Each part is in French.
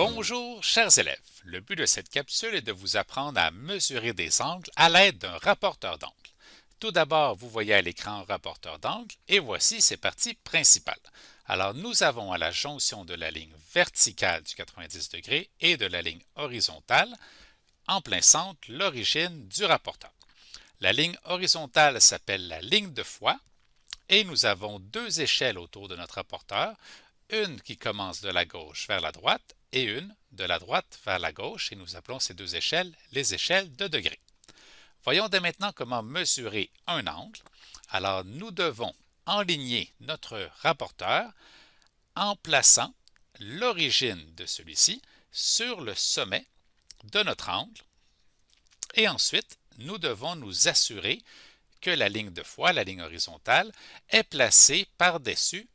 Bonjour, chers élèves. Le but de cette capsule est de vous apprendre à mesurer des angles à l'aide d'un rapporteur d'angles. Tout d'abord, vous voyez à l'écran un rapporteur d'angles et voici ses parties principales. Alors, nous avons à la jonction de la ligne verticale du 90 degrés et de la ligne horizontale, en plein centre, l'origine du rapporteur. La ligne horizontale s'appelle la ligne de foi et nous avons deux échelles autour de notre rapporteur, une qui commence de la gauche vers la droite et une de la droite vers la gauche, et nous appelons ces deux échelles les échelles de degrés. Voyons dès maintenant comment mesurer un angle. Alors, nous devons enligner notre rapporteur en plaçant l'origine de celui-ci sur le sommet de notre angle. Et ensuite, nous devons nous assurer que la ligne de foi, la ligne horizontale, est placée par-dessus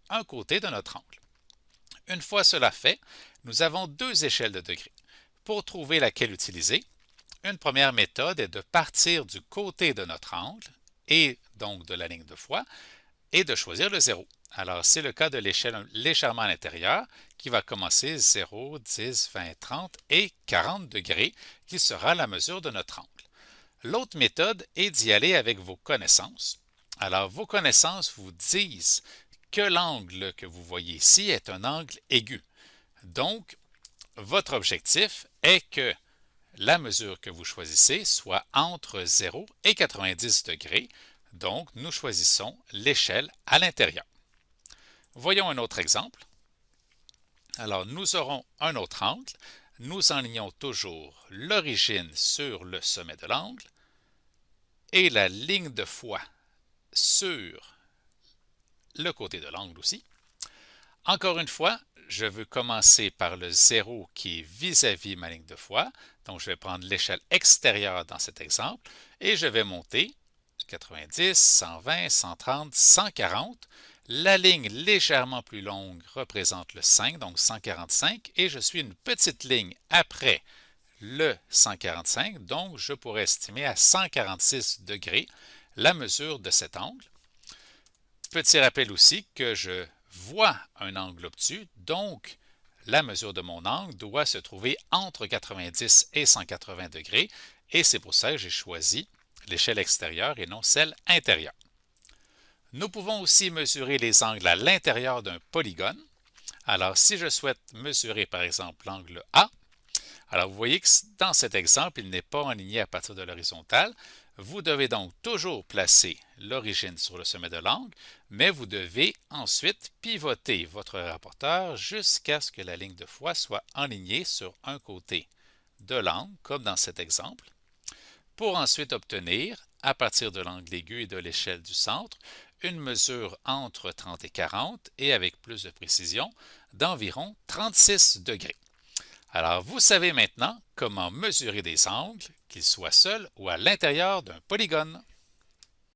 un côté de notre angle. Une fois cela fait, nous avons deux échelles de degrés. Pour trouver laquelle utiliser, une première méthode est de partir du côté de notre angle, et donc de la ligne de foi, et de choisir le 0. Alors, c'est le cas de l'échelle légèrement à l'intérieur, qui va commencer 0, 10, 20, 30 et 40 degrés, qui sera la mesure de notre angle. L'autre méthode est d'y aller avec vos connaissances. Alors, vos connaissances vous disent que l'angle que vous voyez ici est un angle aigu. Donc, votre objectif est que la mesure que vous choisissez soit entre 0 et 90 degrés. Donc, nous choisissons l'échelle à l'intérieur. Voyons un autre exemple. Alors, nous aurons un autre angle. Nous enlignons toujours l'origine sur le sommet de l'angle et la ligne de foi sur le côté de l'angle aussi. Encore une fois, je veux commencer par le 0 qui est vis-à-vis ma ligne de foi. Donc, je vais prendre l'échelle extérieure dans cet exemple et je vais monter 90, 120, 130, 140. La ligne légèrement plus longue représente le 5, donc 145, et je suis une petite ligne après le 145, donc je pourrais estimer à 146 degrés la mesure de cet angle. Petit rappel aussi que je vois un angle obtus, donc la mesure de mon angle doit se trouver entre 90 et 180 degrés, et c'est pour ça que j'ai choisi l'échelle extérieure et non celle intérieure. Nous pouvons aussi mesurer les angles à l'intérieur d'un polygone. Alors, si je souhaite mesurer par exemple l'angle A, alors vous voyez que dans cet exemple, il n'est pas aligné à partir de l'horizontale. Vous devez donc toujours placer l'origine sur le sommet de l'angle, mais vous devez ensuite pivoter votre rapporteur jusqu'à ce que la ligne de foi soit enlignée sur un côté de l'angle, comme dans cet exemple, pour ensuite obtenir, à partir de l'angle aigu et de l'échelle du centre, une mesure entre 30 et 40 et avec plus de précision d'environ 36 degrés. Alors, vous savez maintenant comment mesurer des angles, qu'ils soient seuls ou à l'intérieur d'un polygone.